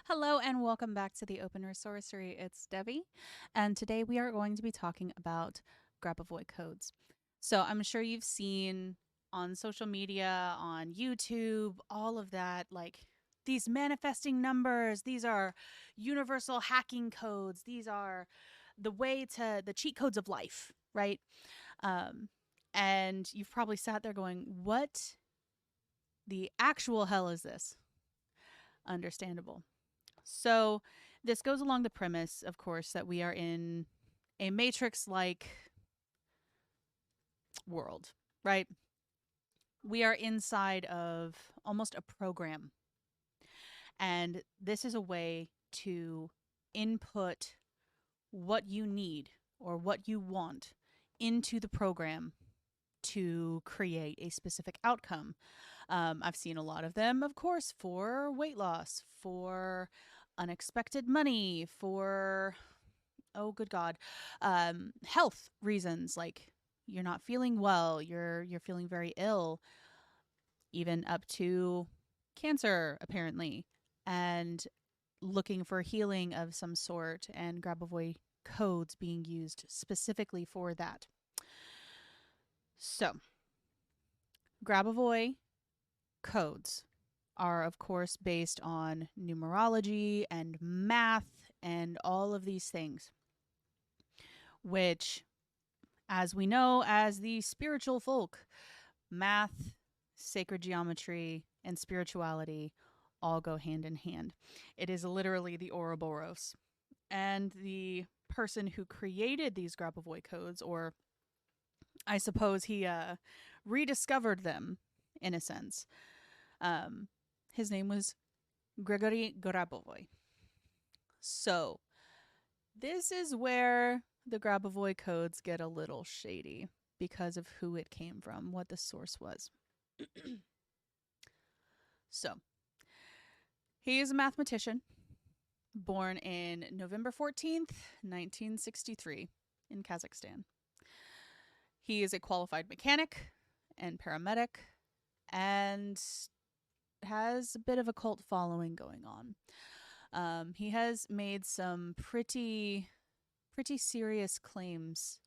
Hello and welcome back to the Open Sorcery. It's Devi, and today we are going to be talking about Grabovoi codes. So I'm sure you've seen on social media, on YouTube, all of that, like these manifesting numbers. These are universal hacking codes. These are the way to the cheat codes of life, right? Um, and you've probably sat there going, "What the actual hell is this?" Understandable. So, this goes along the premise, of course, that we are in a matrix like world, right? We are inside of almost a program. And this is a way to input what you need or what you want into the program to create a specific outcome. I've seen a lot of them, of course, for weight loss, for unexpected money, for oh good god, health reasons, like you're not feeling well, you're feeling very ill, even up to cancer apparently, and looking for healing of some sort, and Grabovoi codes being used specifically for that. So Grabovoi codes are of course based on numerology and math and all of these things, which, as we know, as the spiritual folk, math, sacred geometry, and spirituality all go hand in hand. It is literally the Ouroboros. And the person who created these Grabovoi codes, or I suppose he rediscovered them in a sense, um, his name was Grigory Grabovoi. So, this is where the Grabovoi codes get a little shady because of who it came from, what the source was. So, he is a mathematician born in November 14th, 1963, in Kazakhstan. He is a qualified mechanic and paramedic and has a bit of a cult following going on. He has made some pretty serious claims.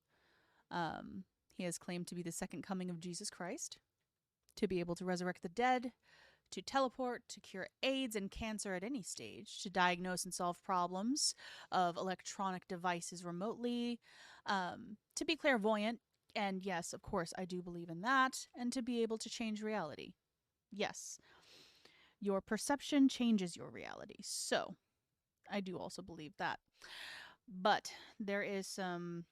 He has claimed to be the second coming of Jesus Christ, to be able to resurrect the dead, to teleport, to cure AIDS and cancer at any stage, to diagnose and solve problems of electronic devices remotely, to be clairvoyant. And yes, of course, I do believe in that. And to be able to change reality. Yes, your perception changes your reality. So I do also believe that. But there is some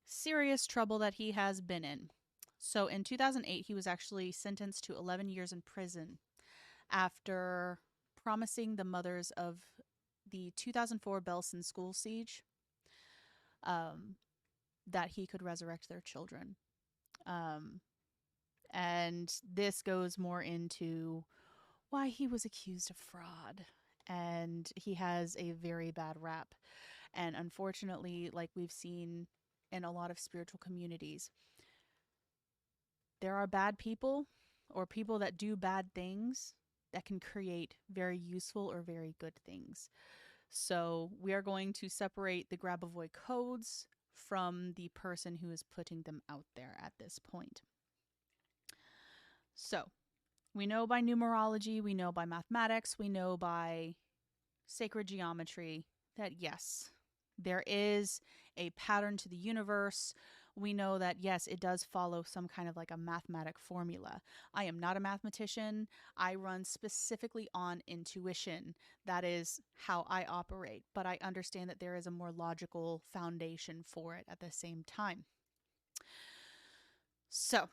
serious trouble that he has been in. So in 2008, he was actually sentenced to 11 years in prison after promising the mothers of the 2004 Belsen school siege um, that he could resurrect their children. Um, and this goes more into why he was accused of fraud. And he has a very bad rap. And unfortunately, like we've seen in a lot of spiritual communities, there are bad people or people that do bad things that can create very useful or very good things. So we are going to separate the Grabovoi codes from the person who is putting them out there at this point. So we know by numerology, we know by mathematics, we know by sacred geometry that yes, there is a pattern to the universe. We know that yes, it does follow some kind of like a mathematic formula. I am not a mathematician. I run specifically on intuition. That is how I operate, but I understand that there is a more logical foundation for it at the same time. So,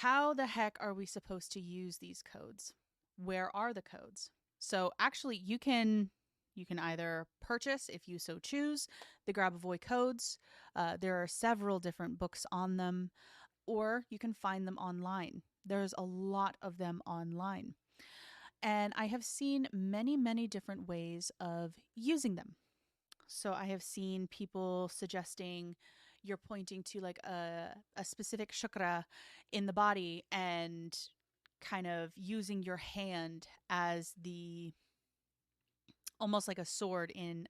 how the heck are we supposed to use these codes? Where are the codes? So actually you can either purchase, if you so choose, the Grabovoi codes. There are several different books on them, or you can find them online. There's a lot of them online. And I have seen many, many different ways of using them. So I have seen people suggesting you're pointing to like a specific chakra in the body and kind of using your hand as the almost like a sword in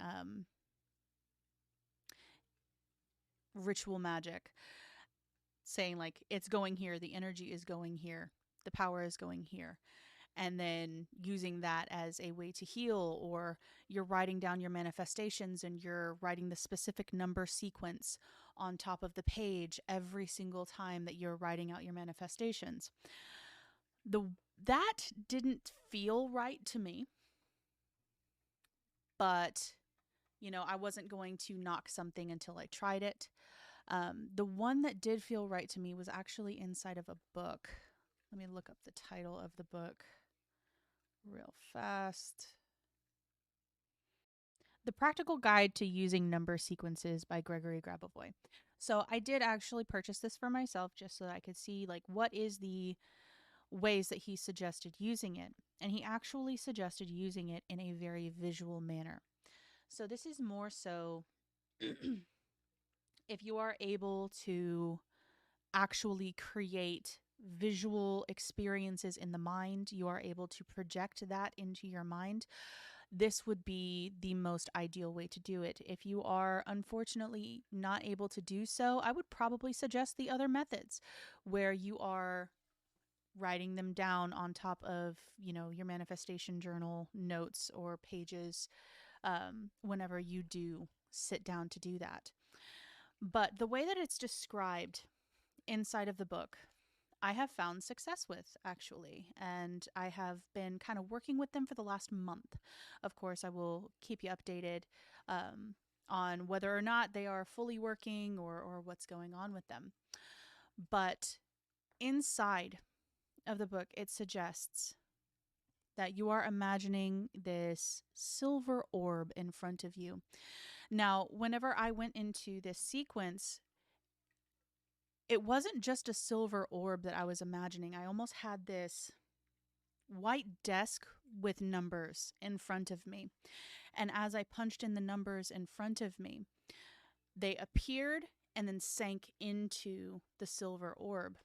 ritual magic, saying like it's going here, the energy is going here, the power is going here, and then using that as a way to heal. Or you're writing down your manifestations and you're writing the specific number sequence on top of the page every single time that you're writing out your manifestations. That didn't feel right to me, but I wasn't going to knock something until I tried it. The one that did feel right to me was actually inside of a book. Let me look up the title of the book real fast. The Practical Guide to Using Number Sequences by Gregory Grabovoi. So I did actually purchase this for myself just so that I could see like what is the ways that he suggested using it. And he actually suggested using it in a very visual manner. So this is more so if you are able to actually create visual experiences in the mind, you are able to project that into your mind. This would be the most ideal way to do it. If you are unfortunately not able to do so, I would probably suggest the other methods where you are writing them down on top of, your manifestation journal notes or pages whenever you do sit down to do that. But the way that it's described inside of the book, I have found success with, actually, and I have been kind of working with them for the last month. Of course, I will keep you updated on whether or not they are fully working or what's going on with them. But inside of the book, it suggests that you are imagining this silver orb in front of you. Now, whenever I went into this sequence, it wasn't just a silver orb that I was imagining. I almost had this white desk with numbers in front of me. And as I punched in the numbers in front of me, they appeared and then sank into the silver orb.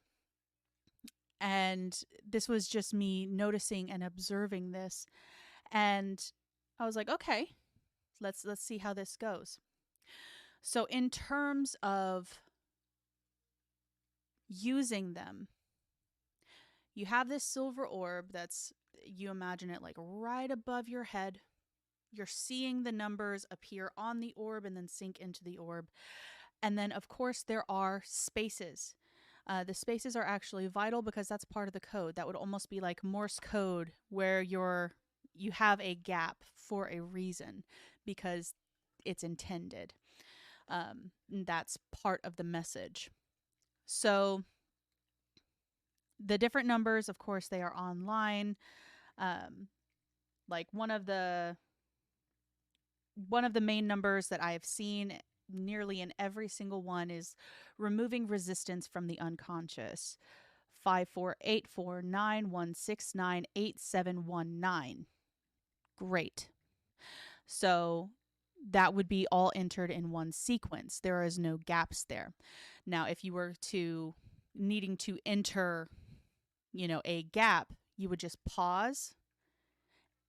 And this was just me noticing and observing this. And I was like, okay, let's see how this goes. So in terms of using them, you have this silver orb you imagine it like right above your head. You're seeing the numbers appear on the orb and then sink into the orb. And then, of course, there are spaces. The spaces are actually vital because that's part of the code. That would almost be like Morse code, where you have a gap for a reason because it's intended. That's part of the message. So the different numbers, of course, they are online. Like one of the main numbers that I have seen nearly in every single one is removing resistance from the unconscious. 54849169871 Great. So that would be all entered in one sequence. There is no gaps there. Now, if you were needing to enter, a gap, you would just pause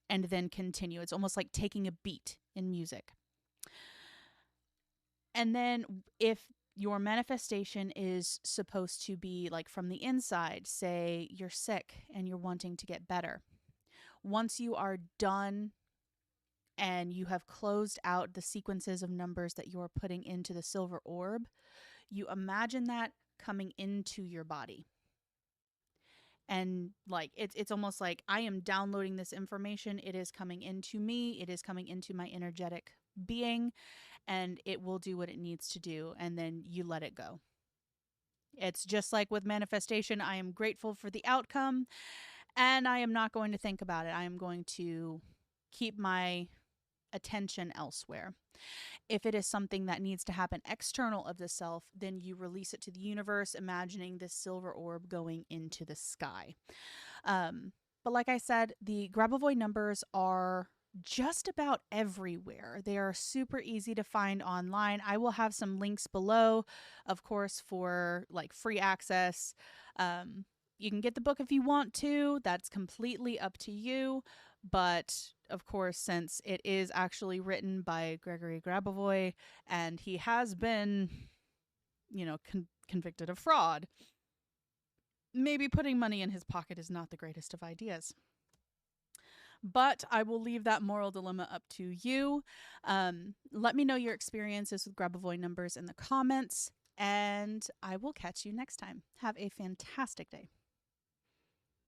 and then continue. It's almost like taking a beat in music. And then if your manifestation is supposed to be like from the inside, say you're sick and you're wanting to get better. Once you are done and you have closed out the sequences of numbers that you're putting into the silver orb, you imagine that coming into your body. And like it's almost like I am downloading this information. It is coming into me. It is coming into my energetic being, and it will do what it needs to do. And then you let it go. It's just like with manifestation. I am grateful for the outcome, and I am not going to think about it. I am going to keep my attention elsewhere. If it is something that needs to happen external of the self, then you release it to the universe, imagining this silver orb going into the sky. But like I said, the Grabovoi numbers are just about everywhere. They are super easy to find online. I will have some links below, of course, for like free access. You can get the book if you want to. That's completely up to you. But of course, since it is actually written by Gregory Grabovoi and he has been, convicted of fraud, maybe putting money in his pocket is not the greatest of ideas. But I will leave that moral dilemma up to you. Let me know your experiences with Grabovoi numbers in the comments, and I will catch you next time. Have a fantastic day.